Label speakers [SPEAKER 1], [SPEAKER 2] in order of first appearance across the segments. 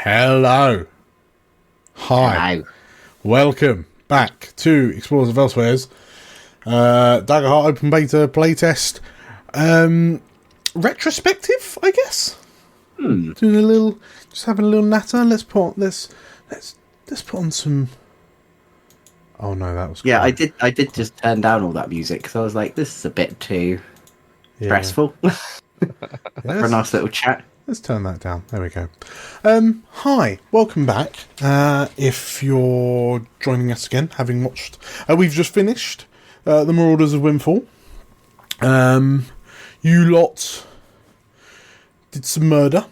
[SPEAKER 1] Hello. Hi.
[SPEAKER 2] Hello.
[SPEAKER 1] Welcome back to Explorers of Elsewhere's Daggerheart Open Beta Playtest retrospective, I guess. Doing a little, just having a little natter. Let's put on some. Oh no, that was
[SPEAKER 2] Yeah,
[SPEAKER 1] quite...
[SPEAKER 2] I did just turn down all that music because I was like, this is a bit too stressful for a nice little chat.
[SPEAKER 1] Let's turn that down. There we go. Hi, welcome back. If you're joining us again, having watched, we've just finished the Marauders of Windfall. You lot did some murder.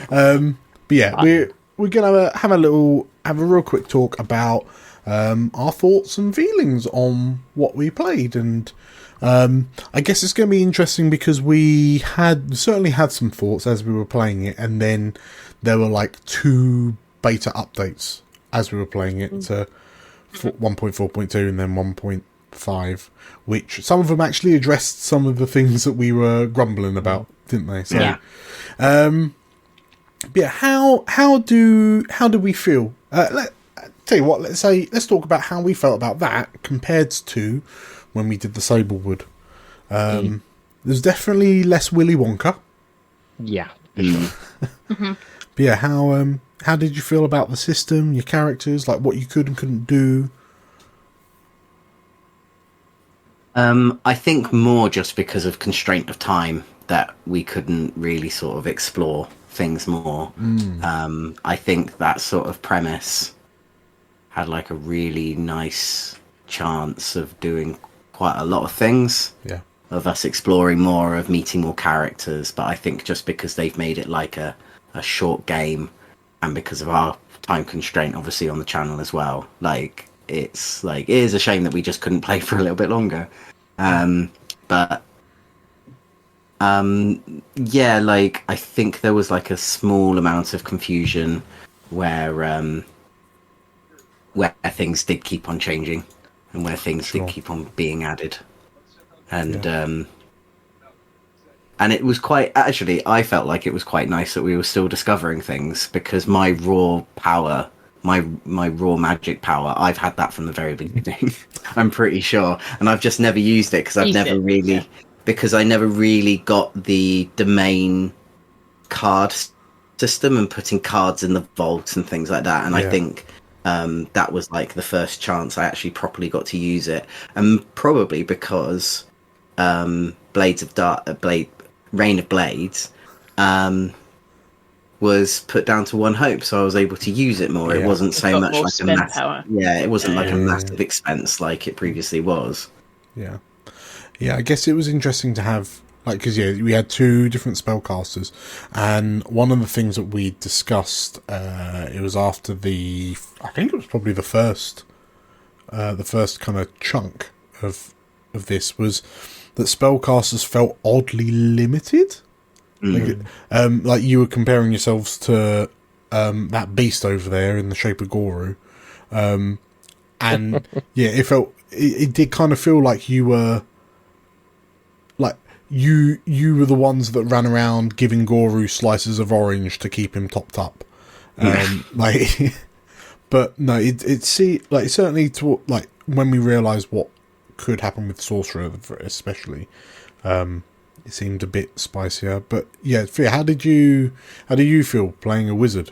[SPEAKER 1] But yeah, we're gonna have a real quick talk about our thoughts and feelings on what we played, and I guess it's going to be interesting because we certainly had some thoughts as we were playing it, and then there were like 2 beta updates as we were playing it to 1.4.2 and then 1.5, which some of them actually addressed some of the things that we were grumbling about, didn't they? So,
[SPEAKER 2] yeah.
[SPEAKER 1] Yeah, how do we feel? Tell you what, let's talk about how we felt about that compared to when we did the Sablewood. There's definitely less Willy Wonka.
[SPEAKER 3] Yeah.
[SPEAKER 1] But yeah, how did you feel about the system, your characters, like what you could and couldn't do?
[SPEAKER 2] I think more just because of constraint of time that we couldn't really sort of explore things more. I think that sort of premise had like a really nice chance of doing quite a lot of things.
[SPEAKER 1] Yeah.
[SPEAKER 2] Of us exploring more, of meeting more characters, but I think just because they've made it like a short game, and because of our time constraint obviously on the channel as well, like it is a shame that we just couldn't play for a little bit longer. But yeah, like I think there was like a small amount of confusion where things did keep on changing and where things did keep on being added. And and it was quite, actually, I felt like it was quite nice that we were still discovering things, because my raw power, my raw magic power, I've had that from the very beginning. I'm pretty sure, and I've just never used it because I never really got the domain card system and putting cards in the vault and things like that. And I think that was like the first chance I actually properly got to use it, and probably because Reign of Blades was put down to 1 hope, so I was able to use it more. It wasn't so much like a massive power. Yeah, it wasn't like a massive expense like it previously was.
[SPEAKER 1] Yeah, I guess it was interesting to have, like, because we had 2 different spellcasters, and one of the things that we discussed, it was after I think it was probably the first kind of chunk of this, was that spellcasters felt oddly limited. Like you were comparing yourselves to that beast over there in the shape of Goru, and yeah, it did kind of feel like you were like you were the ones that ran around giving Goru slices of orange to keep him topped up, like. But no, it certainly like when we realised what could happen with Sorcerer, especially, it seemed a bit spicier. But yeah, Fia, how do you feel playing a wizard?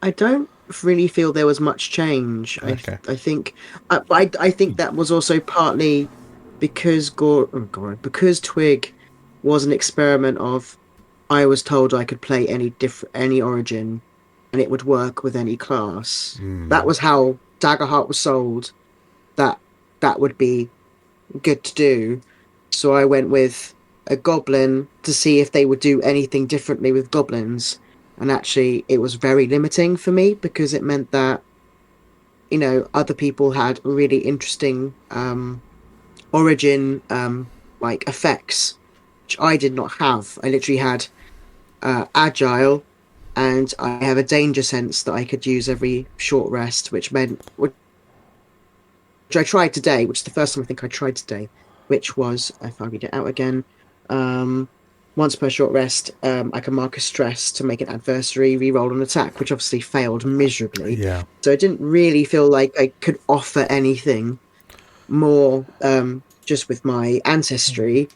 [SPEAKER 4] I don't really feel there was much change.
[SPEAKER 1] Okay.
[SPEAKER 4] I think that was also partly because because Twig was an experiment of, I was told I could play any origin and it would work with any class. That was how Daggerheart was sold, that would be good to do. So I went with a goblin to see if they would do anything differently with goblins. And actually, it was very limiting for me, because it meant that, other people had really interesting origin like effects, which I did not have. I literally had agile, and I have a danger sense that I could use every short rest, which I tried today, which is the first time I think I tried today, which was, if I read it out again, once per short rest, I can mark a stress to make an adversary re-roll an attack, which obviously failed miserably.
[SPEAKER 1] Yeah.
[SPEAKER 4] So it didn't really feel like I could offer anything more just with my ancestry.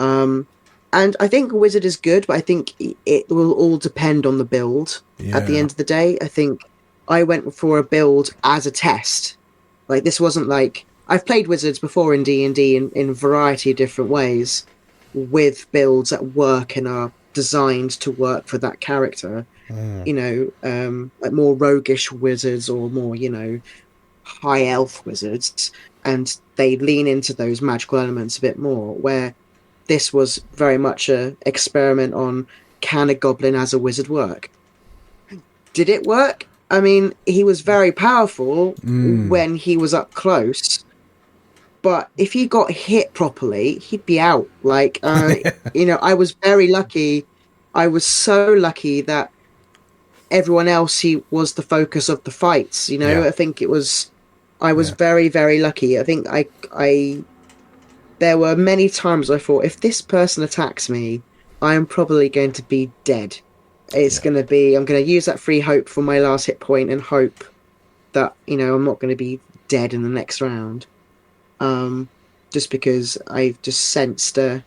[SPEAKER 4] And I think a wizard is good, but I think it will all depend on the build. At the
[SPEAKER 1] Yeah.
[SPEAKER 4] end of the day, I think I went for a build as a test. Like, this wasn't like... I've played wizards before in D&D in a variety of different ways, with builds that work and are designed to work for that character. You know, like more roguish wizards or more, you know, high elf wizards, and they lean into those magical elements a bit more, where this was very much a experiment on, can a goblin as a wizard work? Did it work? I mean, he was very powerful when he was up close, but if he got hit properly, he'd be out. Like, you know, I was very lucky. I was so lucky that everyone else, he was the focus of the fights. You know,
[SPEAKER 1] Yeah.
[SPEAKER 4] I think it was... I was very, very lucky. I think I there were many times I thought, if this person attacks me, I am probably going to be dead. It's going to be... I'm going to use that free hope for my last hit point and hope that, you know, I'm not going to be dead in the next round. Just because I just sensed you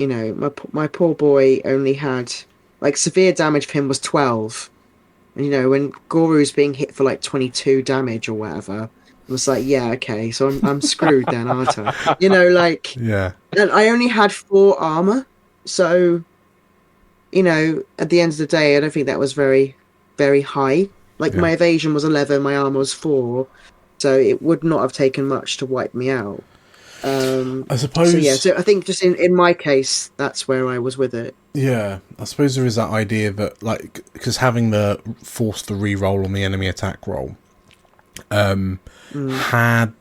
[SPEAKER 4] know, my poor boy only had... Like, severe damage for him was 12. And, you know, when Goru's being hit for, like, 22 damage or whatever, I was like, yeah, okay, so I'm screwed then, aren't I? You know, like...
[SPEAKER 1] Yeah.
[SPEAKER 4] And I only had 4 armor, so, you know, at the end of the day, I don't think that was very, very high. Like, my evasion was 11, my armor was 4, so it would not have taken much to wipe me out.
[SPEAKER 1] I suppose...
[SPEAKER 4] So, yeah, so I think just in my case, that's where I was with it.
[SPEAKER 1] Yeah, I suppose there is that idea that, like, because having force the re-roll on the enemy attack roll, had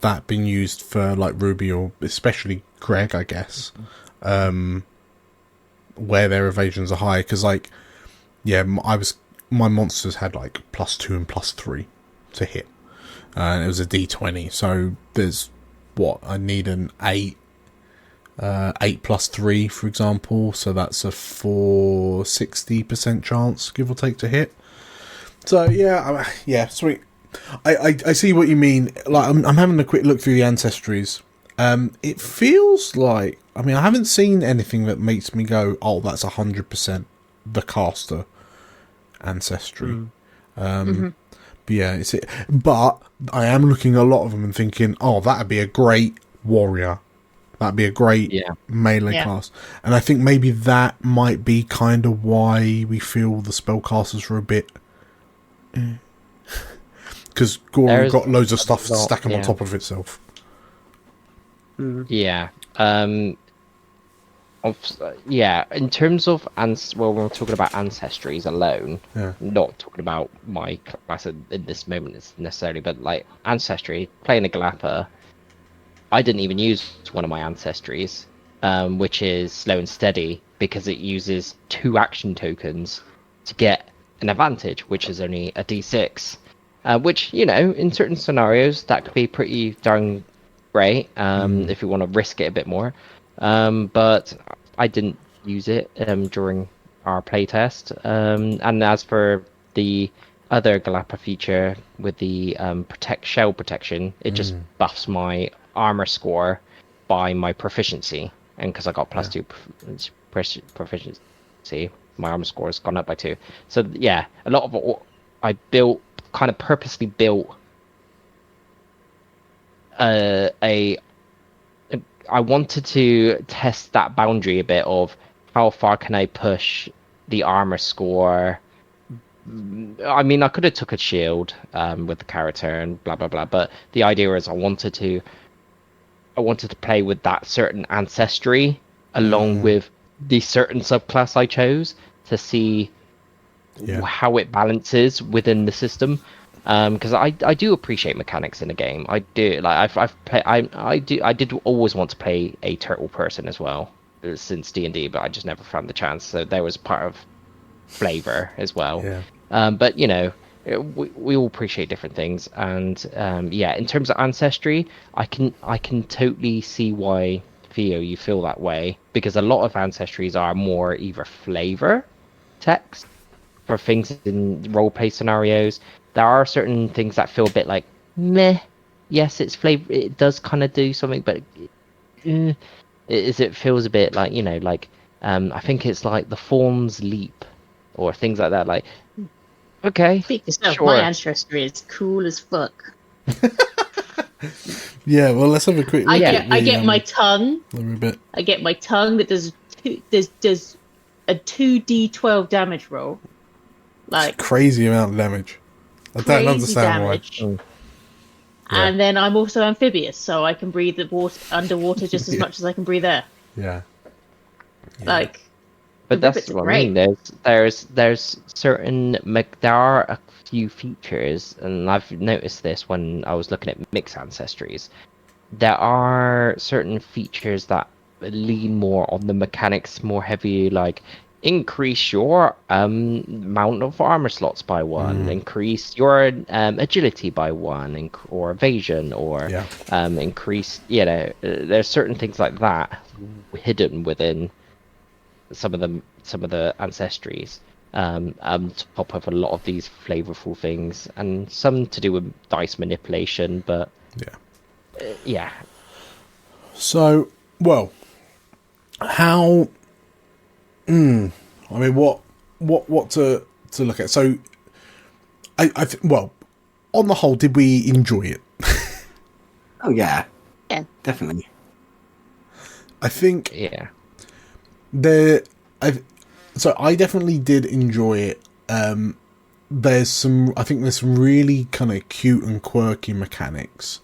[SPEAKER 1] that been used for, like, Ruby or especially Greg, I guess, where their evasions are high, because, like, yeah, my monsters had, like, +2 and +3 to hit, and it was a D20, so there's, what, I need an 8 +3, for example, so that's a 60% chance, give or take, to hit. So yeah, sweet. I see what you mean. Like, I'm having a quick look through the ancestries. It feels like, I mean, I haven't seen anything that makes me go, oh, that's 100% the caster ancestry. But yeah, but I am looking at a lot of them and thinking, oh, that'd be a great warrior. That'd be a great melee class. And I think maybe that might be kind of why we feel the spellcasters are a bit... Because Goru got loads of stuff stacking on top of itself.
[SPEAKER 3] Yeah. In terms of... when we're talking about ancestries alone, not talking about my class in this moment necessarily, but like ancestry, playing a Galapa, I didn't even use one of my ancestries, which is slow and steady, because it uses 2 action tokens to get an advantage, which is only a d6. Which, you know, in certain scenarios, that could be pretty darn great, if you want to risk it a bit more. But I didn't use it during our playtest. And as for the other Galapa feature with the shell protection, it just buffs my armor score by my proficiency, and because I got +2 proficiency, my armor score has gone up by 2. So yeah, a lot of what I kind of purposely built I wanted to test that boundary a bit of how far can I push the armor score. I mean, I could have took a shield with the character and blah blah blah, but the idea is I wanted to play with that certain ancestry along with the certain subclass I chose to see how it balances within the system. Because I do appreciate mechanics in a game. I do. Like I did always want to play a turtle person as well since D&D, but I just never found the chance. So there was part of flavor as well. Yeah. But you know, we all appreciate different things, and in terms of ancestry, I can totally see why Fio, you feel that way because a lot of ancestries are more either flavor text for things in roleplay scenarios. There are certain things that feel a bit like meh. Yes, it's flavor. It does kind of do something, but it feels a bit like I think it's like the Fawn's Leap or things like that. Like, okay,
[SPEAKER 5] Speak yourself.
[SPEAKER 3] sure.
[SPEAKER 5] My ancestry is cool as fuck.
[SPEAKER 1] Yeah, well, let's have a quick look.
[SPEAKER 5] I get my tongue.
[SPEAKER 1] A bit.
[SPEAKER 5] I get my tongue that does a 2d12 damage roll. Like
[SPEAKER 1] Crazy amount of damage. I don't understand
[SPEAKER 5] damage.
[SPEAKER 1] why.
[SPEAKER 5] And then I'm also amphibious, so I can breathe the water underwater just as much as I can breathe air.
[SPEAKER 1] Yeah.
[SPEAKER 5] Like,
[SPEAKER 3] But that's what I mean. There's certain there are a few features, and I've noticed this when I was looking at mixed ancestries. There are certain features that lean more on the mechanics, more heavy, like increase your amount of armor slots by 1, increase your agility by 1, or evasion, or increase. There's certain things like that hidden within some of the ancestries, on top of a lot of these flavorful things, and some to do with dice manipulation. But yeah.
[SPEAKER 1] So, well, how? I mean, what to look at? So, well, on the whole, did we enjoy it?
[SPEAKER 2] Oh yeah,
[SPEAKER 5] Yeah.
[SPEAKER 2] definitely.
[SPEAKER 1] I think
[SPEAKER 3] Yeah.
[SPEAKER 1] So I definitely did enjoy it. There's some really kind of cute and quirky mechanics.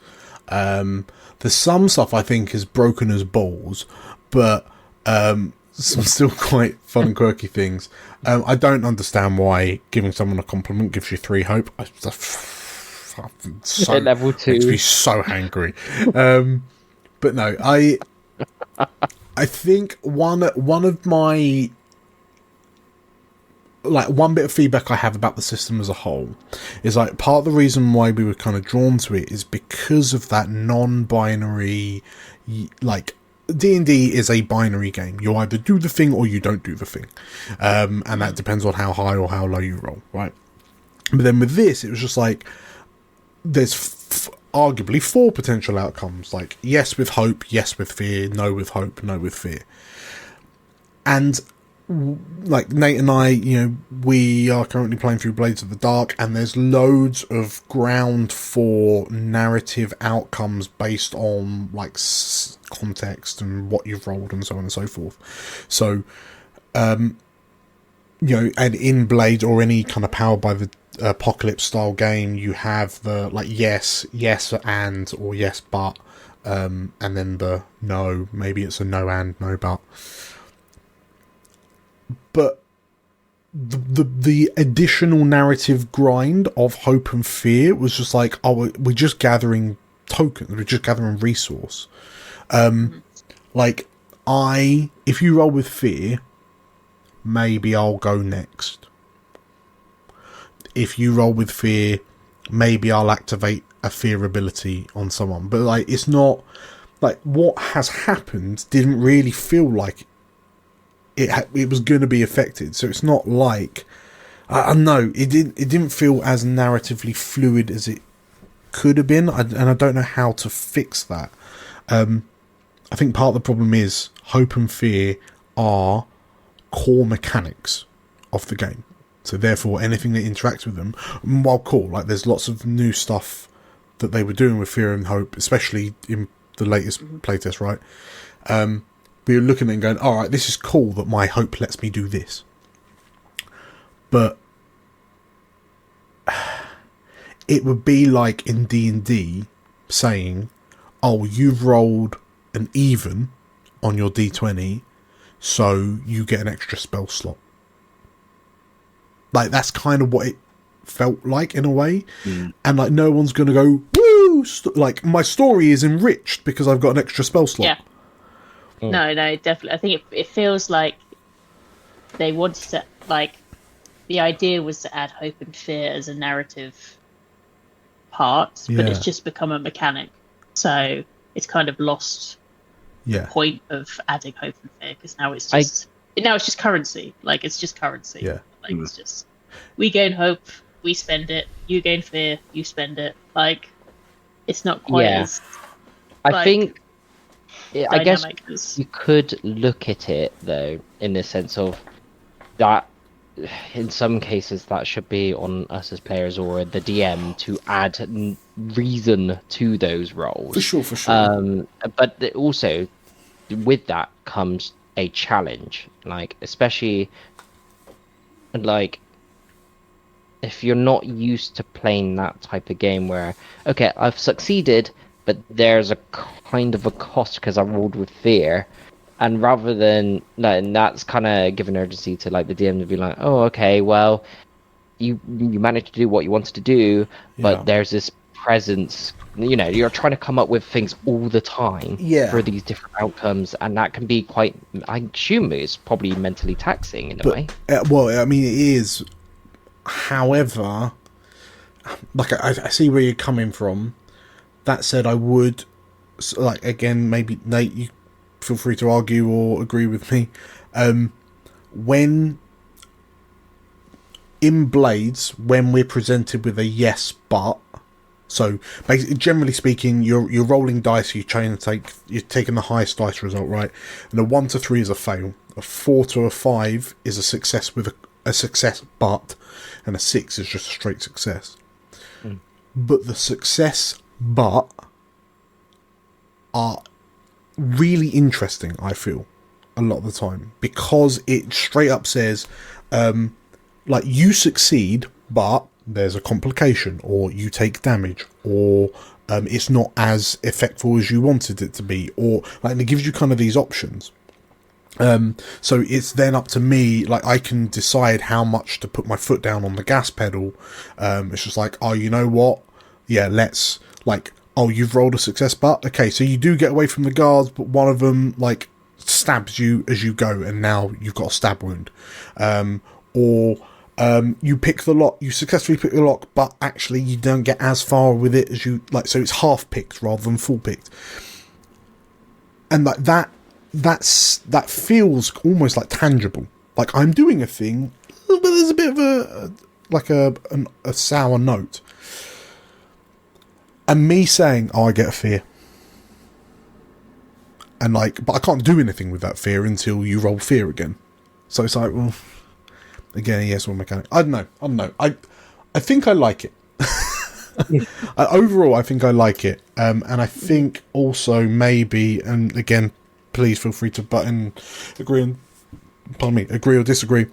[SPEAKER 1] There's some stuff I think is broken as balls, but some still quite fun and quirky things. I don't understand why giving someone a compliment gives you 3 hope. So
[SPEAKER 3] Level 2
[SPEAKER 1] makes me so angry. But no, I think one of my, like, one bit of feedback I have about the system as a whole is, like, part of the reason why we were kind of drawn to it is because of that non-binary, like, D&D is a binary game. You either do the thing or you don't do the thing. And that depends on how high or how low you roll, right? But then with this, it was just like, there's arguably 4 potential outcomes. Like, yes with hope, yes with fear, no with hope, no with fear. And like Nate and I, we are currently playing through Blades of the Dark, and there's loads of ground for narrative outcomes based on like context and what you've rolled and so on and so forth. So, and in Blades or any kind of Powered by the Apocalypse style game, you have the like yes and, or yes but, and then the no, maybe it's a no and no but. But the additional narrative grind of hope and fear was just like, oh, we're just gathering tokens, we're just gathering resource. Like, if you roll with fear, maybe I'll go next. If you roll with fear, maybe I'll activate a fear ability on someone. But like, it's not like what has happened didn't really feel like it was going to be affected. So it's not like, I know it didn't feel as narratively fluid as it could have been, and I don't know how to fix that. I think part of the problem is hope and fear are core mechanics of the game. So therefore, anything that interacts with them, while cool, like there's lots of new stuff that they were doing with fear and hope, especially in the latest playtest, right? We were looking at it and going, all right, this is cool that my hope lets me do this. But it would be like in D&D saying, oh, you've rolled an even on your D20, so you get an extra spell slot. Like, that's kind of what it felt like in a way. And like, no one's going to go, woo! Like, my story is enriched because I've got an extra spell slot.
[SPEAKER 5] Yeah. No, definitely. I think it feels like they wanted to, like, the idea was to add hope and fear as a narrative part, but it's just become a mechanic. So it's kind of lost point of adding hope and fear, because now it's just currency. Like, it's just currency.
[SPEAKER 1] Yeah.
[SPEAKER 5] Like, it's just, we gain hope, we spend it. You gain fear, you spend it. Like, it's not quite as.
[SPEAKER 3] I think. I guess
[SPEAKER 5] as...
[SPEAKER 3] you could look at it though in the sense of that. In some cases, that should be on us as players or the DM to add reason to those roles.
[SPEAKER 1] For sure.
[SPEAKER 3] But also, with that comes a challenge. Like, especially, like, if you're not used to playing that type of game where, okay, I've succeeded, but there's a kind of a cost because I rolled with fear. And rather than, and that's kind of giving urgency to like the DM to be like, oh, okay, well, you managed to do what you wanted to do, but there's this presence. You're trying to come up with things all the time for these different outcomes, and that can be quite. I assume it's probably mentally taxing in a way.
[SPEAKER 1] Well, I mean, it is. However, like I see where you're coming from. That said, I would, like, again, maybe Nate, you feel free to argue or agree with me. When in Blades, when we're presented with a yes but, so basically, generally speaking, you're rolling dice. You're taking the highest dice result, right? And a 1 to 3 is a fail. A 4 to a 5 is a success with a success but, and a 6 is just a straight success. But the success but are really interesting, I feel, a lot of the time, because it straight up says like, you succeed but there's a complication, or you take damage, or it's not as effectful as you wanted it to be, or like, it gives you kind of these options. So it's then up to me, like, I can decide how much to put my foot down on the gas pedal. It's just like, oh, you know what, let's, like, oh, you've rolled a success but, okay, so you do get away from the guards, but one of them, like, stabs you as you go, and now you've got a stab wound. Or you pick the lock, you successfully pick the lock, but actually you don't get as far with it as you, like, so it's half picked rather than full picked. And like that feels almost like tangible. Like, I'm doing a thing, but there's a bit of a sour note. And me saying, oh, I get a fear. And like, but I can't do anything with that fear until you roll fear again. So it's like, well, again, yes, one mechanic. I don't know. I think I like it. Overall, I think I like it. And I think also maybe, and again, please feel free to agree or disagree.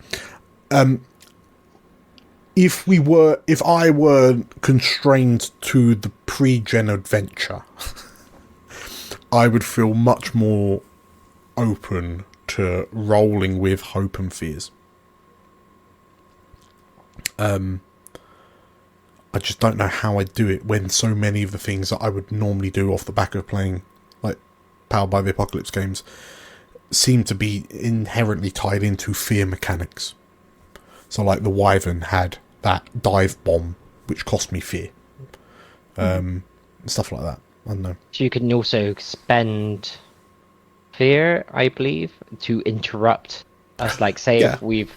[SPEAKER 1] If I were constrained to the pre-gen adventure, I would feel much more open to rolling with hope and fears. I just don't know how I'd do it when so many of the things that I would normally do off the back of playing, like, Powered by the Apocalypse games, seem to be inherently tied into fear mechanics. So, like, the Wyvern had that dive bomb, which cost me fear. Stuff like that. I don't know.
[SPEAKER 3] So you can also spend fear, I believe, to interrupt us. Like, say if we've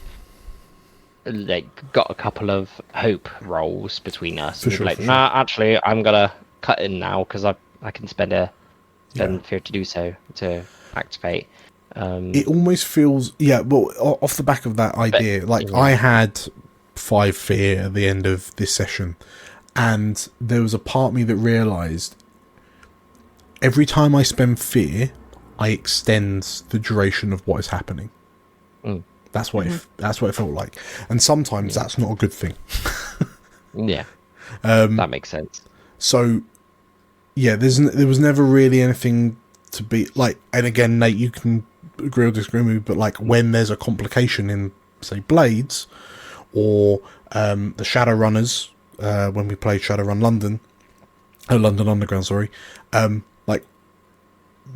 [SPEAKER 3] like got a couple of hope rolls between us, and you're like, nah, actually, I'm gonna cut in now because I can spend fear to do so to activate.
[SPEAKER 1] It almost feels, well, off the back of that idea, I had 5 fear at the end of this session, and there was a part of me that realised every time I spend fear, I extend the duration of what is happening. That's what it felt like, and sometimes that's not a good thing.
[SPEAKER 3] That makes sense.
[SPEAKER 1] So, there was never really anything to be like. And again, Nate, you can agree or disagree with me, but like, when there's a complication in, say, Blades, or the Shadowrunners, when we played Shadowrun London Underground, sorry, like,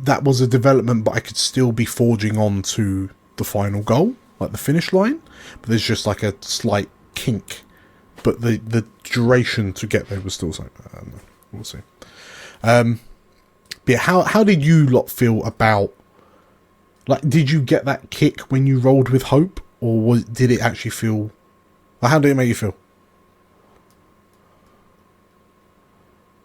[SPEAKER 1] that was a development, but I could still be forging on to the final goal, like the finish line, but there's just like a slight kink, but the duration to get there was still something. I don't know, we'll see. But But how did you lot feel about, like, did you get that kick when you rolled with hope, or did it actually feel, how did it make you feel?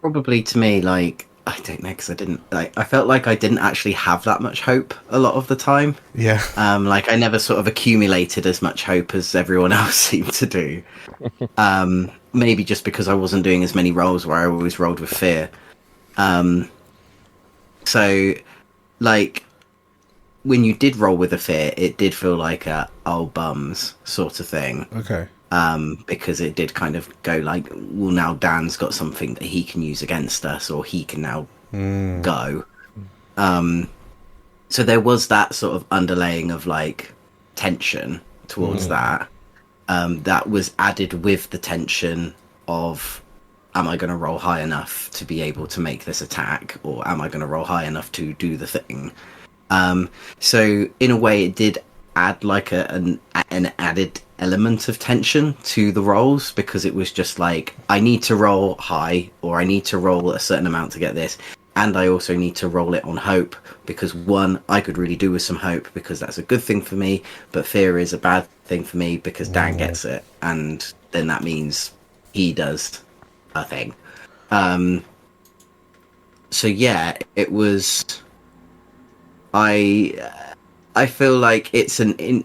[SPEAKER 2] Probably to me, like, I don't know, because I felt like I didn't actually have that much hope a lot of the time.
[SPEAKER 1] Yeah.
[SPEAKER 2] Like, I never sort of accumulated as much hope as everyone else seemed to do. Maybe just because I wasn't doing as many rolls where I always rolled with fear. So, like, when you did roll with a fear, it did feel like a oh bums sort of thing.
[SPEAKER 1] Okay.
[SPEAKER 2] Because it did kind of go like, well, now Dan's got something that he can use against us, or he can now go. So there was that sort of underlaying of like tension towards that. That was added with the tension of, am I going to roll high enough to be able to make this attack, or am I going to roll high enough to do the thing? So in a way, it did add like an added element of tension to the rolls, because it was just like, I need to roll high, or I need to roll a certain amount to get this, and I also need to roll it on hope, because one, I could really do with some hope because that's a good thing for me, but fear is a bad thing for me because Dan gets it, and then that means he does a thing. So yeah, it was, I feel like it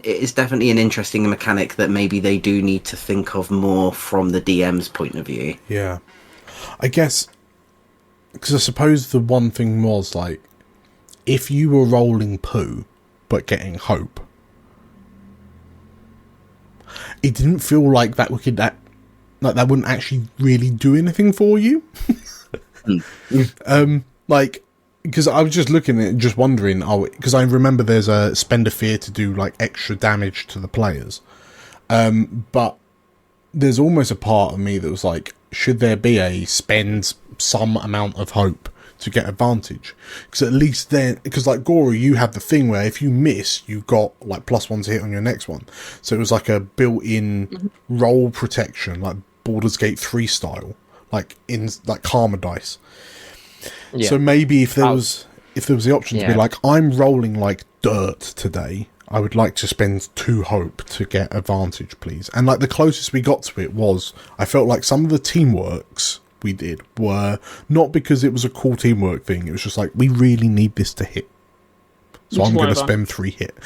[SPEAKER 2] is definitely an interesting mechanic that maybe they do need to think of more from the DM's point of view.
[SPEAKER 1] Yeah. I guess, because I suppose the one thing was, like, if you were rolling poo but getting hope, it didn't feel like that that wouldn't actually really do anything for you. Like, because I was just looking at it, just wondering, because I remember there's a spend a fear to do like extra damage to the players, but there's almost a part of me that was like, should there be a spend some amount of hope to get advantage? Because at least then, because like Gora, you have the thing where if you miss, you got like +1 to hit on your next one, so it was like a built-in roll protection, like Baldur's Gate 3 style, like in like karma dice. Yeah. So maybe if there was the option to be like, I'm rolling like dirt today, I would like to spend 2 hope to get advantage, please. And like the closest we got to it was, I felt like some of the teamworks we did were not because it was a cool teamwork thing. It was just like, we really need this to hit, so I'm going to spend 3 hit,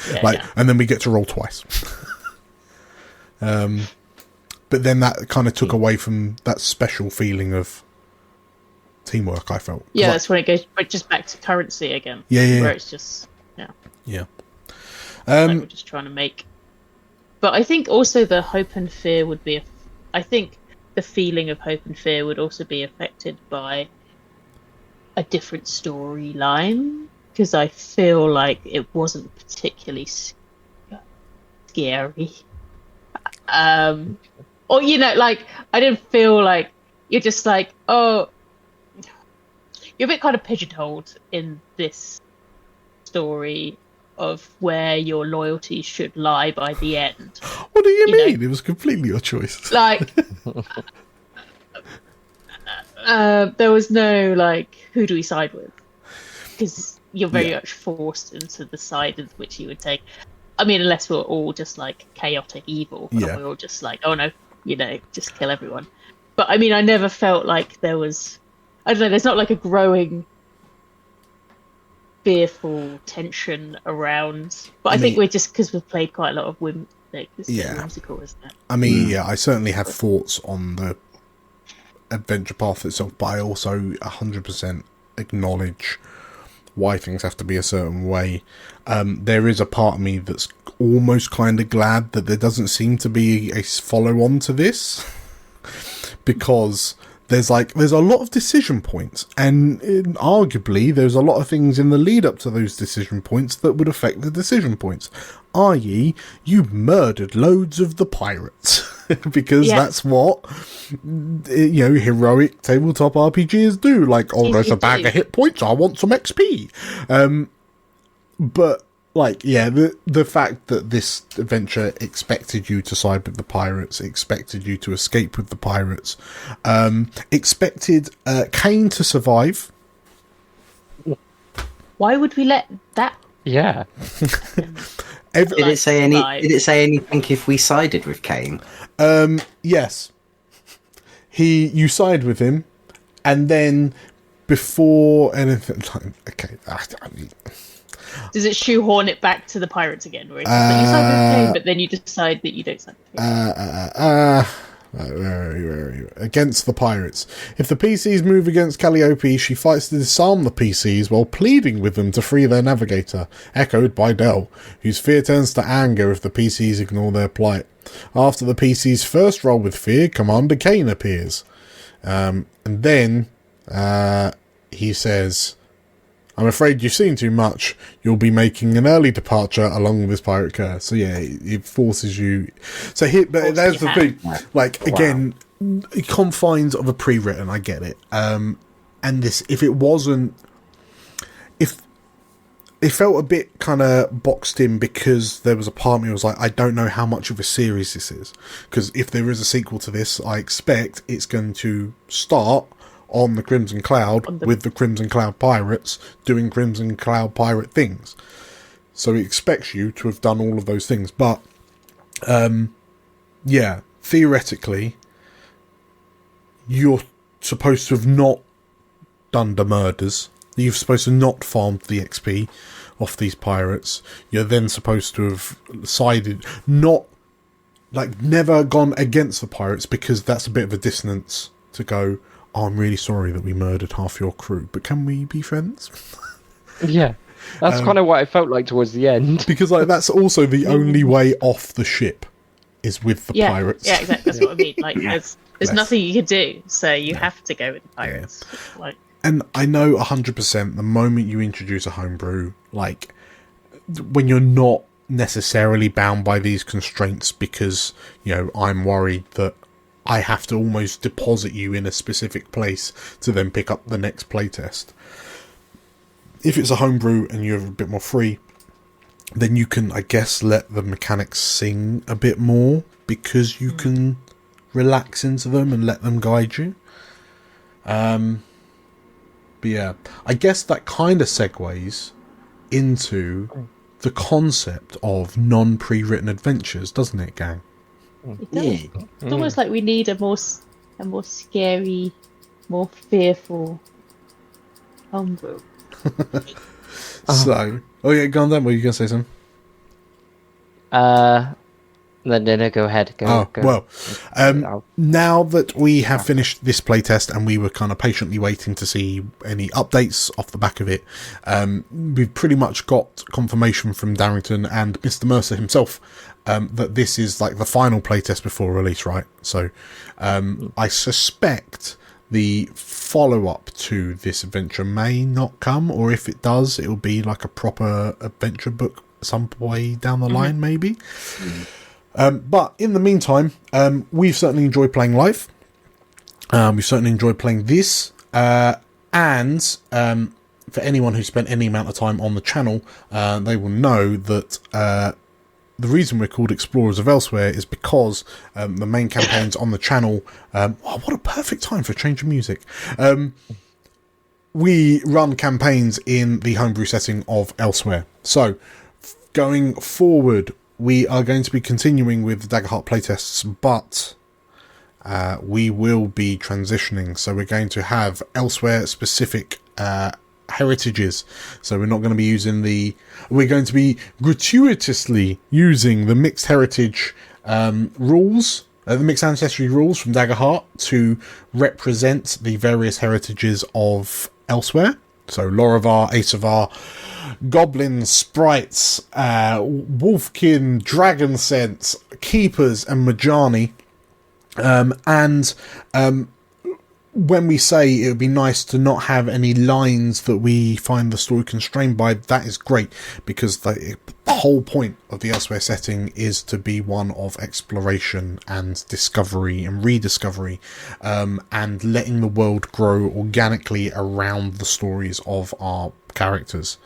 [SPEAKER 1] and then we get to roll twice. But then that kind of took away from that special feeling of teamwork, I felt.
[SPEAKER 5] Yeah, that's when it goes just back to currency again.
[SPEAKER 1] Yeah.
[SPEAKER 5] Where it's just,
[SPEAKER 1] Yeah.
[SPEAKER 5] Like we're just trying to make. But I think also the hope and fear would be, I think the feeling of hope and fear would also be affected by a different storyline, because I feel like it wasn't particularly scary. Or, like, I didn't feel like you're just like, oh, you're a bit kind of pigeonholed in this story of where your loyalties should lie by the end.
[SPEAKER 1] What do you mean? It was completely your choice.
[SPEAKER 5] Like, there was no, like, who do we side with? Because you're very much forced into the side of which you would take. I mean, unless we're all just, like, chaotic evil. And we're all just like, oh, no, just kill everyone. But, I mean, I never felt like there was... I don't know, there's not, like, a growing fearful tension around... But I think we're just... Because we've played quite a lot of whimsical, isn't it?
[SPEAKER 1] I mean, I certainly have thoughts on the adventure path itself, but I also 100% acknowledge why things have to be a certain way. There is a part of me that's almost kind of glad that there doesn't seem to be a follow-on to this, because there's a lot of decision points, and arguably there's a lot of things in the lead up to those decision points that would affect the decision points, i.e. you murdered loads of the pirates. Because that's what heroic tabletop RPGs do. Like, oh, there's a bag of hit points, I want some XP. But like, the fact that this adventure expected you to side with the pirates, expected you to escape with the pirates, expected Kane to survive.
[SPEAKER 5] Why would we let that?
[SPEAKER 3] Yeah.
[SPEAKER 2] Did it say
[SPEAKER 5] survive?
[SPEAKER 2] Did it say anything if we sided with Kane?
[SPEAKER 1] Yes. You side with him, and then before anything, okay.
[SPEAKER 5] Does it shoehorn it back to the pirates again, where it's just like you side with Kane, but then you decide that you don't side with Kane?
[SPEAKER 1] Against the pirates. If the PCs move against Calliope, she fights to disarm the PCs while pleading with them to free their navigator, echoed by Del, whose fear turns to anger if the PCs ignore their plight. After the PCs first roll with fear, Commander Kane appears. And then he says, I'm afraid you've seen too much. You'll be making an early departure along with this pirate curse. So yeah, it forces you. So here, but there's the thing. Like again, confines of a pre-written. I get it. And this, if it wasn't, if it felt a bit kind of boxed in because there was a part of me that was like, I don't know how much of a series this is, because if there is a sequel to this, I expect it's going to start on the Crimson Cloud with the Crimson Cloud pirates doing Crimson Cloud pirate things. So it expects you to have done all of those things. But, yeah, theoretically, you're supposed to have not done the murders. You're supposed to not farmed the XP off these pirates. You're then supposed to have sided, never gone against the pirates, because that's a bit of a dissonance to go, oh, I'm really sorry that we murdered half your crew, but can we be friends?
[SPEAKER 3] Yeah, that's kind of what it felt like towards the end.
[SPEAKER 1] Because that's also the only way off the ship is with the pirates.
[SPEAKER 5] Yeah, exactly. That's what I mean. Like, there's nothing you can do, so you have to go with the pirates. Yeah. Like,
[SPEAKER 1] and I know 100% the moment you introduce a homebrew, like when you're not necessarily bound by these constraints, because I'm worried that I have to almost deposit you in a specific place to then pick up the next playtest. If it's a homebrew and you're a bit more free, then you can, I guess, let the mechanics sing a bit more, because you can relax into them and let them guide you. But yeah, I guess that kind of segues into the concept of non-pre-written adventures, doesn't it, gang?
[SPEAKER 5] it does. It's almost like we need a more scary, more fearful homebrew.
[SPEAKER 1] So, go on then. Were you going to say something?
[SPEAKER 3] No, go ahead. Go.
[SPEAKER 1] Well, now that we have finished this playtest and we were kind of patiently waiting to see any updates off the back of it, we've pretty much got confirmation from Darrington and Mr. Mercer himself that this is like the final playtest before release, right? So I suspect the follow-up to this adventure may not come, or if it does, it'll be like a proper adventure book some way down the line, maybe. But in the meantime, we've certainly enjoyed playing live. We've certainly enjoyed playing this. And for anyone who spent any amount of time on the channel, they will know that the reason we're called Explorers of Elsewhere is because the main campaigns on the channel... what a perfect time for a change of music. We run campaigns in the homebrew setting of Elsewhere. So, going forward, we are going to be continuing with Daggerheart playtests, but we will be transitioning. So we're going to have Elsewhere specific heritages. So we're not going to be using we're going to be gratuitously using the mixed heritage rules, the mixed ancestry rules from Daggerheart to represent the various heritages of Elsewhere. So Lorivar, Asavar, goblins, sprites, wolfkin, dragon sense, keepers, and Majani. When we say it would be nice to not have any lines that we find the story constrained by, that is great, because the whole point of the Elsewhere setting is to be one of exploration and discovery and rediscovery, and letting the world grow organically around the stories of our characters.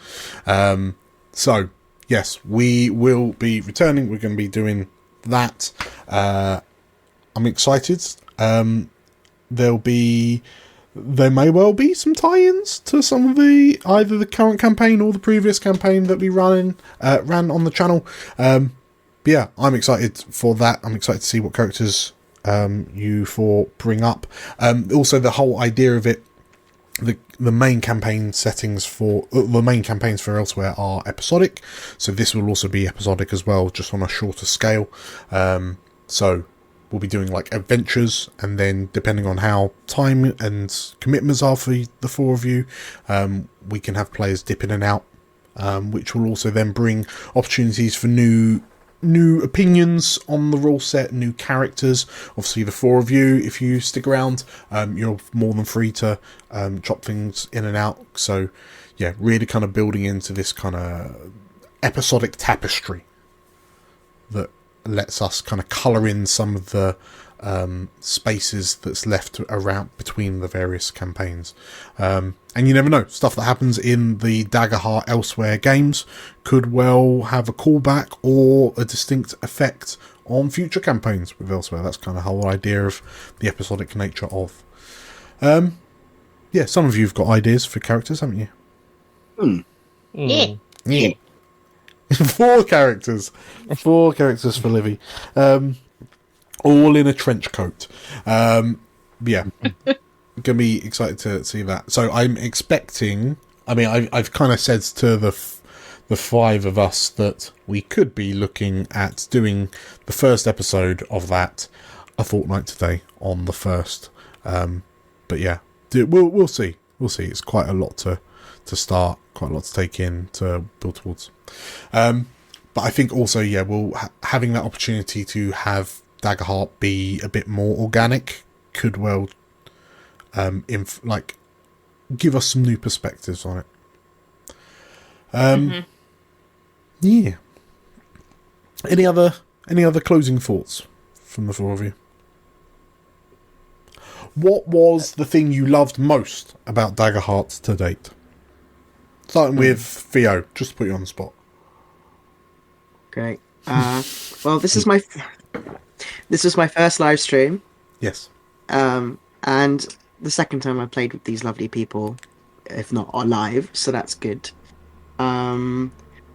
[SPEAKER 1] So yes, we will be returning. We're going to be doing that. I'm excited. There'll be there may well be some tie-ins to some of either the current campaign or the previous campaign that we ran on the channel. But yeah, I'm excited for that. I'm excited to see what characters you four bring up. Also, the whole idea of it, the main campaign settings for the main campaigns for Elsewhere are episodic, so this will also be episodic as well, just on a shorter scale. So we'll be doing like adventures, and then depending on how time and commitments are for the four of you, we can have players dip in and out, which will also then bring opportunities for new opinions on the rule set, new characters. Obviously, the four of you, if you stick around, you're more than free to chop things in and out. So yeah, really kind of building into this kind of episodic tapestry that lets us kind of colour in some of the spaces that's left around between the various campaigns. And you never know, stuff that happens in the Daggerheart Elsewhere games could well have a callback or a distinct effect on future campaigns with Elsewhere. That's kind of the whole idea of the episodic nature of. Yeah, some of you have got ideas for characters, haven't you?
[SPEAKER 5] Yeah.
[SPEAKER 1] Four characters for Livvy, all in a trench coat. Yeah, gonna be excited to see that. So I'm expecting, I mean, I've kind of said to the five of us that we could be looking at doing the first episode of that a fortnight today on the 1st. But yeah, we'll see. It's quite a lot to start, quite a lot to take in, to build towards. But I think also, yeah, having that opportunity to have Daggerheart be a bit more organic could well give us some new perspectives on it. Yeah. Any other closing thoughts from the four of you? What was the thing you loved most about Daggerheart to date? Starting with Fio, just to put you on the spot.
[SPEAKER 4] Great. Well, this is my first live stream.
[SPEAKER 1] Yes.
[SPEAKER 4] And the second time I played with these lovely people, if not live, so that's good. And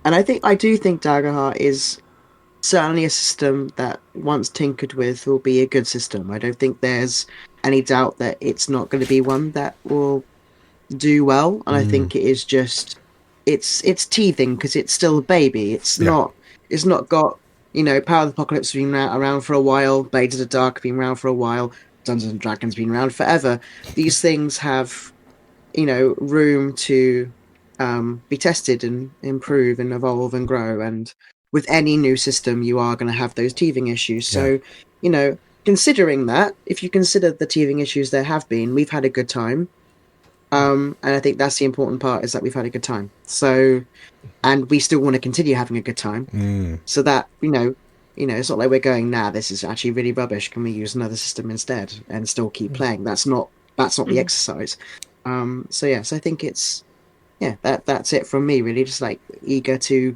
[SPEAKER 4] I do think Daggerheart is certainly a system that, once tinkered with, will be a good system. I don't think there's any doubt that it's not going to be one that will do well, and I think it is just it's teething because it's still a baby. It's not got, Power of the Apocalypse has been around for a while, Blades of the Dark have been around for a while, Dungeons and Dragons been around forever. These things have room to be tested and improve and evolve and grow, and with any new system you are going to have those teething issues. So considering that, if you consider the teething issues there have been, we've had a good time. And I think that's the important part, is that we've had a good time. So, and we still want to continue having a good time. So that, it's not like we're going, this is actually really rubbish, can we use another system instead and still keep playing? That's not the exercise. So I think it's, that's it from me, really. Just like eager to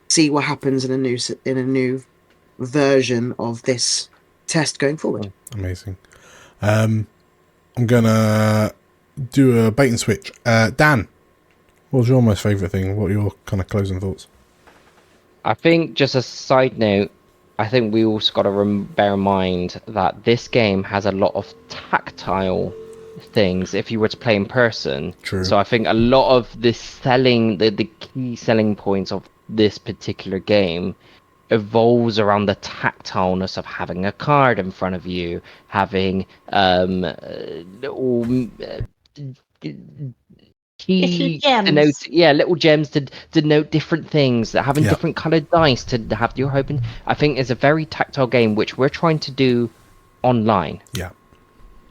[SPEAKER 4] see what happens in a new version of this test going forward.
[SPEAKER 1] Amazing. I'm gonna do a bait and switch. Dan, what was your most favourite thing? What are your kind of closing thoughts?
[SPEAKER 3] I think, just a side note, I think we also got to bear in mind that this game has a lot of tactile things if you were to play in person.
[SPEAKER 1] True.
[SPEAKER 3] So I think a lot of the key selling points of this particular game evolves around the tactileness of having a card in front of you, having key
[SPEAKER 5] gems.
[SPEAKER 3] little gems to denote different things, that having different coloured dice to have your hope. I think it's a very tactile game, which we're trying to do online.
[SPEAKER 1] Yeah.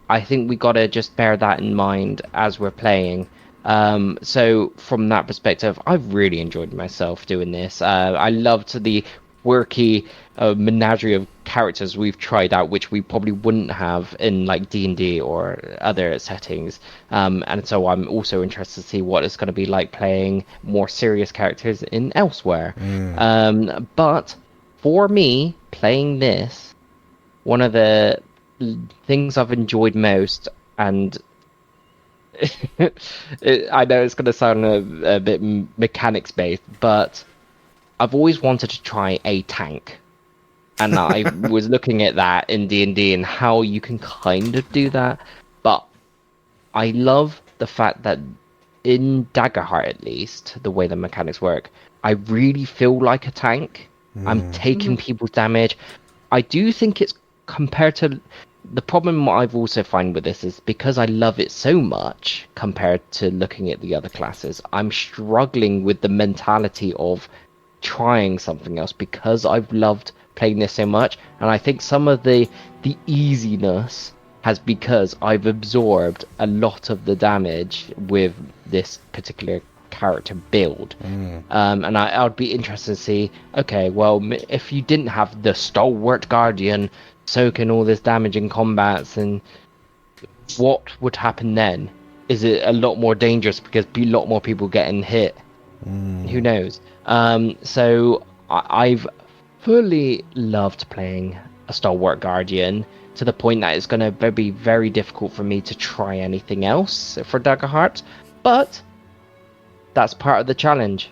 [SPEAKER 3] I think we got to just bear that in mind as we're playing. So from that perspective, I've really enjoyed myself doing this. I loved the quirky menagerie of characters we've tried out, which we probably wouldn't have in like D&D or other settings. And so I'm also interested to see what it's going to be like playing more serious characters in Elsewhere. But for me, playing this, one of the things I've enjoyed most, and I know it's going to sound a bit mechanics based, but I've always wanted to try a tank, and I was looking at that in D&D and how you can kind of do that. But I love the fact that in Daggerheart, at least, the way the mechanics work, I really feel like a tank. I'm taking people's damage. I do think it's compared to the problem I've also found with this is because I love it so much compared to looking at the other classes, I'm struggling with the mentality of trying something else because I've loved playing this so much. And I think some of the easiness has because I've absorbed a lot of the damage with this particular character build. And I'd be interested to see, okay, well, if you didn't have the stalwart guardian soaking all this damage in combats, and what would happen then? Is it a lot more dangerous because a lot more people getting hit? Who knows? So I've fully loved playing a stalwart guardian to the point that it's going to be very difficult for me to try anything else for Daggerheart, but that's part of the challenge,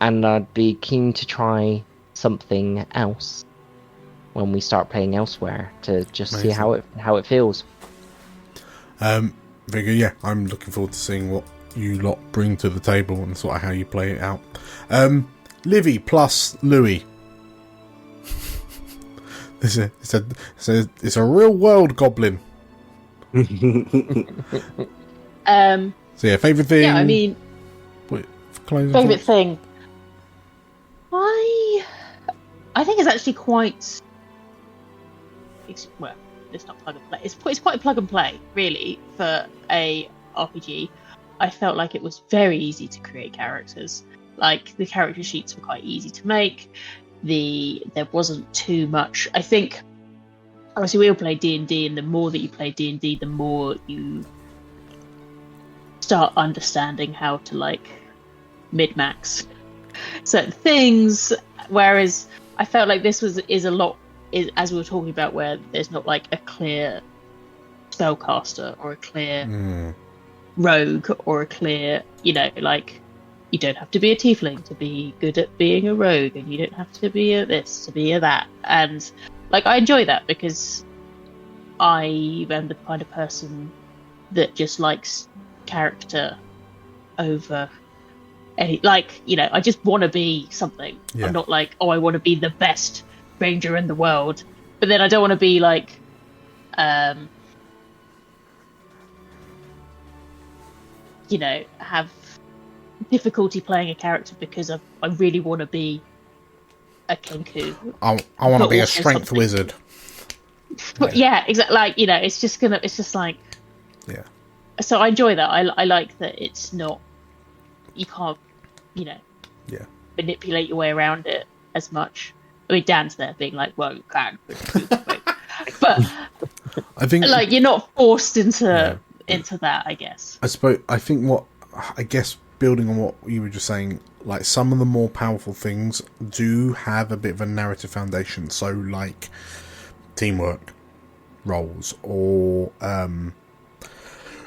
[SPEAKER 3] and I'd be keen to try something else when we start playing elsewhere to just see how it feels.
[SPEAKER 1] Very good. Yeah, I'm looking forward to seeing what you lot bring to the table and sort of how you play it out. Livvy plus Louis. It's a real world goblin. So yeah, favourite thing.
[SPEAKER 5] Yeah, I mean,
[SPEAKER 1] favourite
[SPEAKER 5] thing. I think it's actually quite. Well, it's not plug and play. It's quite plug and play, really, for a RPG. I felt like it was very easy to create characters. Like, the character sheets were quite easy to make. There wasn't too much. I think, obviously, we all play D&D, and the more that you play D&D, the more you start understanding how to, like, mid-max certain things. Whereas I felt like this is a lot, as we were talking about, where there's not, like, a clear spellcaster or a clear rogue or a clear, like, you don't have to be a tiefling to be good at being a rogue, and you don't have to be a this to be a that. And, like, I enjoy that because I am the kind of person that just likes character over any, like, I just want to be something. I'm not like, I want to be the best ranger in the world, but then I don't want to be like have difficulty playing a character because I really want to be a Kenku.
[SPEAKER 1] I want to be a strength wizard.
[SPEAKER 5] But yeah, exactly. Like, it's just like,
[SPEAKER 1] yeah.
[SPEAKER 5] So I enjoy that. I like that it's not, you can't, manipulate your way around it as much. I mean, Dan's there being like, well, you can, but
[SPEAKER 1] I think,
[SPEAKER 5] like, you're not forced into that, I guess.
[SPEAKER 1] I guess building on what you were just saying, like, some of the more powerful things do have a bit of a narrative foundation. So, like, teamwork roles, or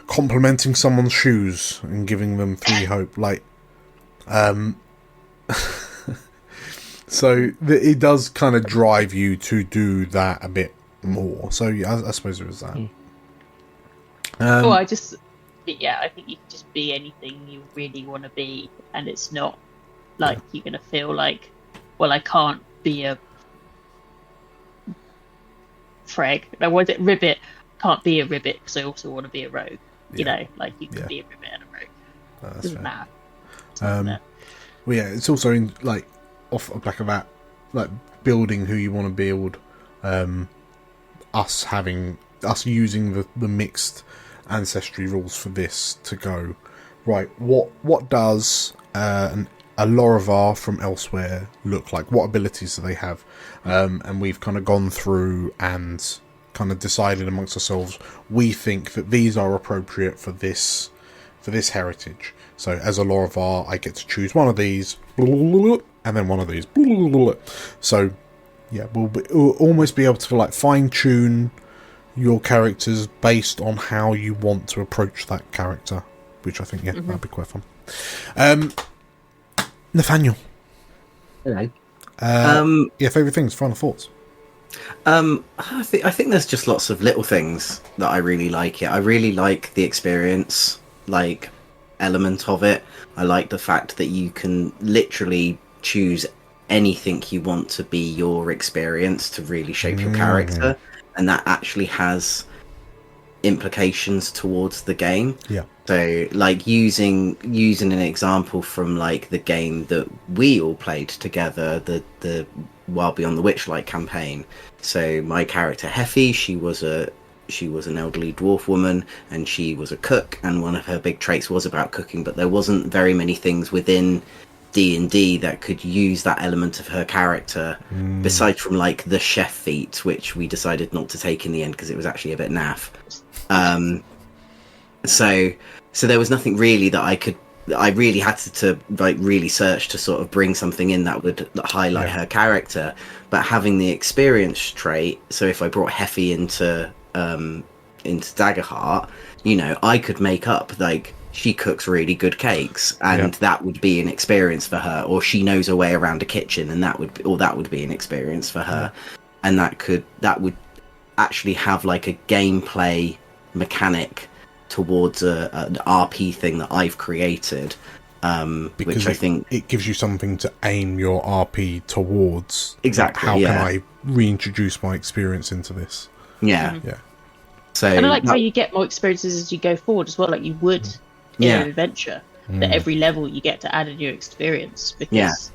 [SPEAKER 1] complimenting someone's shoes and giving them 3 hope, like, so it does kind of drive you to do that a bit more. So yeah, I suppose there is that.
[SPEAKER 5] I think you can just be anything you really want to be, and it's not like you're going to feel like, well, I can't be a Freg. No, was it Ribbit? Can't be a Ribbit because I also want to be a rogue. Like, you can be a Ribbit and a rogue. Doesn't matter.
[SPEAKER 1] Well, yeah, it's also in, like, off the back of that, like, building who you want to build. Us using the mixed ancestry rules for this to go right. What does a Lorivar from elsewhere look like? What abilities do they have? And we've kind of gone through and kind of decided amongst ourselves. We think that these are appropriate for this heritage. So as a Lorivar, I get to choose one of these, and then one of these. So yeah, we'll almost be able to, like, fine tune your characters based on how you want to approach that character, which I think that'd be quite fun. Nathaniel,
[SPEAKER 2] Hello.
[SPEAKER 1] favorite things, final thoughts.
[SPEAKER 2] I think there's just lots of little things that I really like. I really like the experience, like, element of it. I like the fact that you can literally choose anything you want to be your experience to really shape your character, and that actually has implications towards the game.
[SPEAKER 1] Yeah.
[SPEAKER 2] So, like, using an example from, like, the game that we all played together, the Wild Beyond the Witchlight campaign. So my character Heffy, she was an elderly dwarf woman, and she was a cook, and one of her big traits was about cooking, but there wasn't very many things within D&D that could use that element of her character, besides from, like, the chef feat, which we decided not to take in the end because it was actually a bit naff. So there was nothing really that I really had to like really search to sort of bring something in that would highlight her character. But having the experience trait, so if I brought Heffy into Daggerheart, you know, I could make up, like, she cooks really good cakes, and that would be an experience for her, or she knows her way around a kitchen, and that would be an experience for her, and that would actually have, like, a gameplay mechanic towards an RP thing that I've created,
[SPEAKER 1] Because
[SPEAKER 2] which I think
[SPEAKER 1] it gives you something to aim your RP towards.
[SPEAKER 2] Exactly.
[SPEAKER 1] Like, how can I reintroduce my experience into this?
[SPEAKER 2] Yeah.
[SPEAKER 1] Yeah.
[SPEAKER 2] So,
[SPEAKER 5] and I like how you get more experiences as you go forward as well, like you would in an adventure. That every level you get to add a new experience because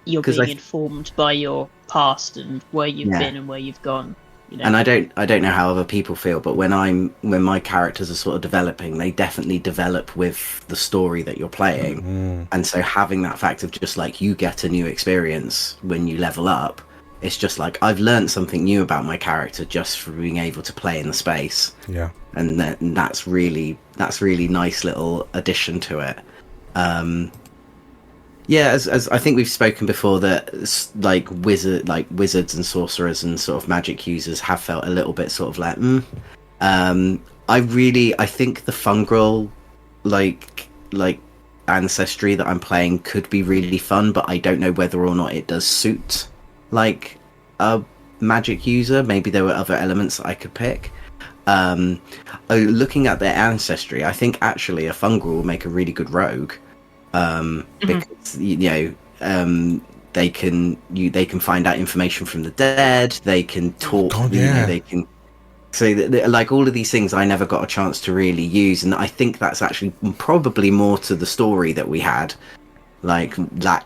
[SPEAKER 5] you're being informed by your past and where you've been and where you've gone. You know?
[SPEAKER 2] And I don't know how other people feel, but when my characters are sort of developing, they definitely develop with the story that you're playing. And so having that fact of just, like, you get a new experience when you level up, it's just like, I've learned something new about my character just from being able to play in the space.
[SPEAKER 1] Yeah.
[SPEAKER 2] And that's really nice little addition to it. As I think we've spoken before, that like wizards and sorcerers and sort of magic users have felt a little bit sort of like I think the fungal like ancestry that I'm playing could be really fun, but I don't know whether or not it does suit like a magic user. Maybe there were other elements that I could pick. Looking at their ancestry, I think actually a fungal will make a really good rogue. Because they can find out information from the dead, they can talk, they can, so like all of these things I never got a chance to really use, and I think that's actually probably more to the story that we had, like not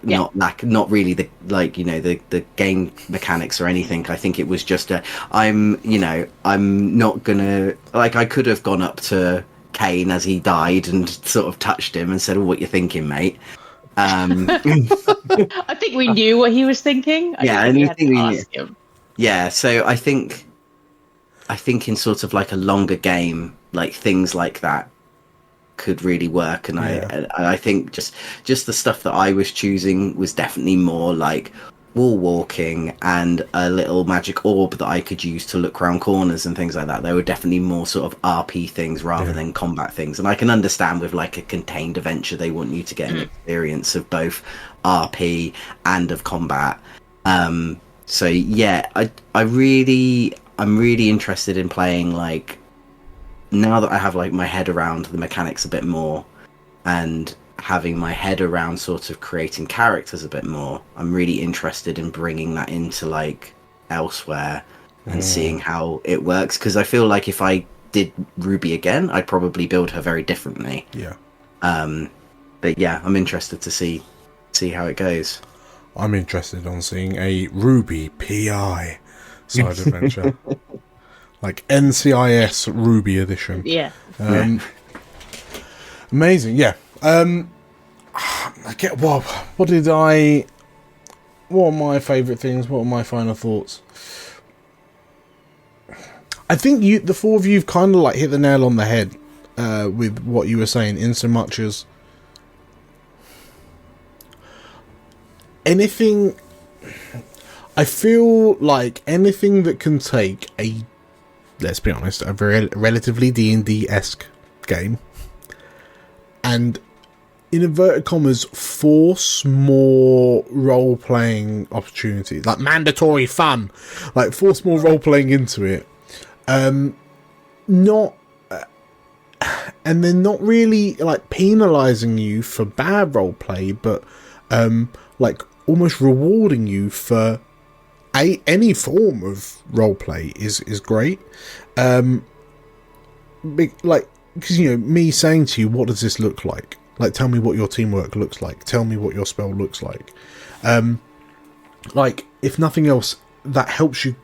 [SPEAKER 2] really the the game mechanics or anything. I think it was just I'm not gonna, like, I could have gone up to Kane as he died and sort of touched him and said, "Oh, what you thinking, mate?"
[SPEAKER 5] I think we knew what he was thinking. I think we ask him.
[SPEAKER 2] Yeah, so I think in sort of like a longer game, like things like that could really work, and I think just the stuff that I was choosing was definitely more like wall walking and a little magic orb that I could use to look around corners and things like that. They were definitely more sort of RP things rather than combat things. And I can understand with like a contained adventure, they want you to get an experience of both RP and of combat. So yeah, I'm really interested in playing, like, now that I have like my head around the mechanics a bit more and having my head around sort of creating characters a bit more, I'm really interested in bringing that into like elsewhere and seeing how it works, because I feel like if I did Ruby again, I'd probably build her very differently. But yeah, I'm interested to see how it goes.
[SPEAKER 1] I'm interested on seeing a Ruby PI side adventure. Like NCIS Ruby edition. Amazing, yeah. What are my favourite things? What are my final thoughts? I think the four of you have kind of like hit the nail on the head with what you were saying, in so much as anything, I feel like anything that can take a let's be honest, a very relatively D&D-esque game, and in inverted commas force more role-playing opportunities, like mandatory fun, like force more role-playing into it, not and they're not really like penalizing you for bad roleplay, but like almost rewarding you for any form of roleplay is great. Like, because me saying to you, what does this look like? Like, tell me what your teamwork looks like. Tell me what your spell looks like. Like, if nothing else, that helps you,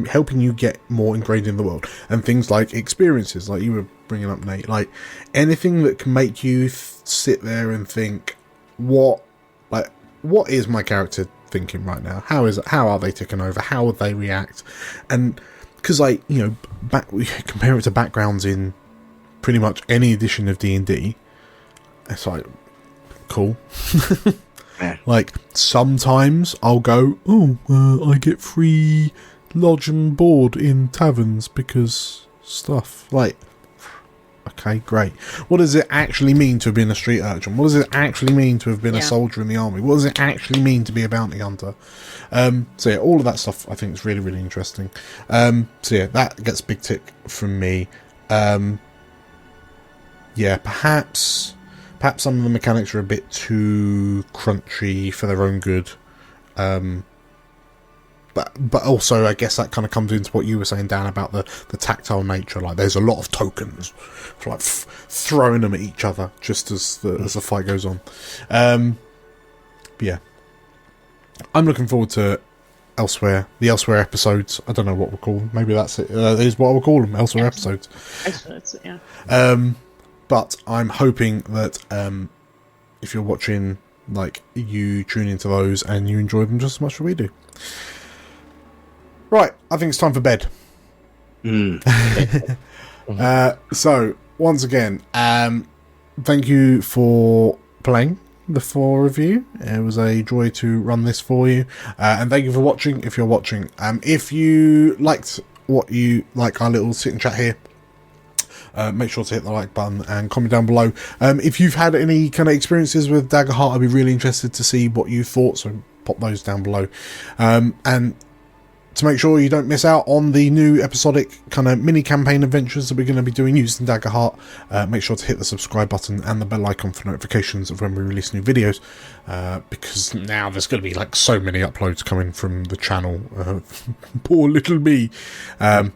[SPEAKER 1] helping you get more ingrained in the world. And things like experiences, like you were bringing up, Nate. Like, anything that can make you sit there and think, what is my character thinking right now? How are they ticking over? How would they react? And because, like, compare it to backgrounds in pretty much any edition of D&D, it's like, cool.
[SPEAKER 2] Yeah.
[SPEAKER 1] Like, sometimes I'll go, I get free lodge and board in taverns because stuff. Like, okay, great. What does it actually mean to have been a street urchin? What does it actually mean to have been a soldier in the army? What does it actually mean to be a bounty hunter? So yeah, all of that stuff I think is really, really interesting. So yeah, that gets big tick from me. Yeah, perhaps some of the mechanics are a bit too crunchy for their own good. But also, I guess that kind of comes into what you were saying, Dan, about the tactile nature. Like, there's a lot of tokens, like throwing them at each other just as the fight goes on. But yeah, I'm looking forward to the Elsewhere episodes. I don't know what we'll call them. Maybe that's it. Is what we'll call them, Elsewhere episodes.
[SPEAKER 5] Yeah.
[SPEAKER 1] But I'm hoping that if you're watching, like, you tune into those and you enjoy them just as much as we do. Right, I think it's time for bed. So, once again, thank you for playing, the four of you. It was a joy to run this for you. And thank you for watching, if you're watching. If you liked what you like, our little sit and chat here, make sure to hit the like button and comment down below. If you've had any kind of experiences with Daggerheart, I'd be really interested to see what you thought, so pop those down below. And to make sure you don't miss out on the new episodic kind of mini campaign adventures that we're going to be doing using Daggerheart, make sure to hit the subscribe button and the bell icon for notifications of when we release new videos, because now there's going to be like so many uploads coming from the channel. Poor little me. But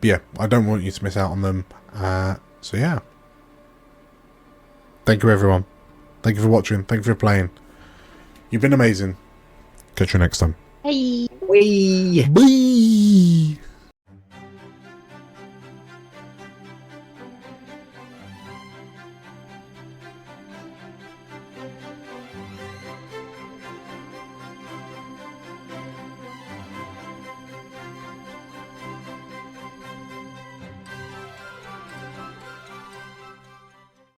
[SPEAKER 1] yeah, I don't want you to miss out on them. So yeah, thank you everyone, thank you for watching, thank you for playing, you've been amazing. Catch you next time.
[SPEAKER 5] Hey.
[SPEAKER 2] Whee!
[SPEAKER 1] Bye.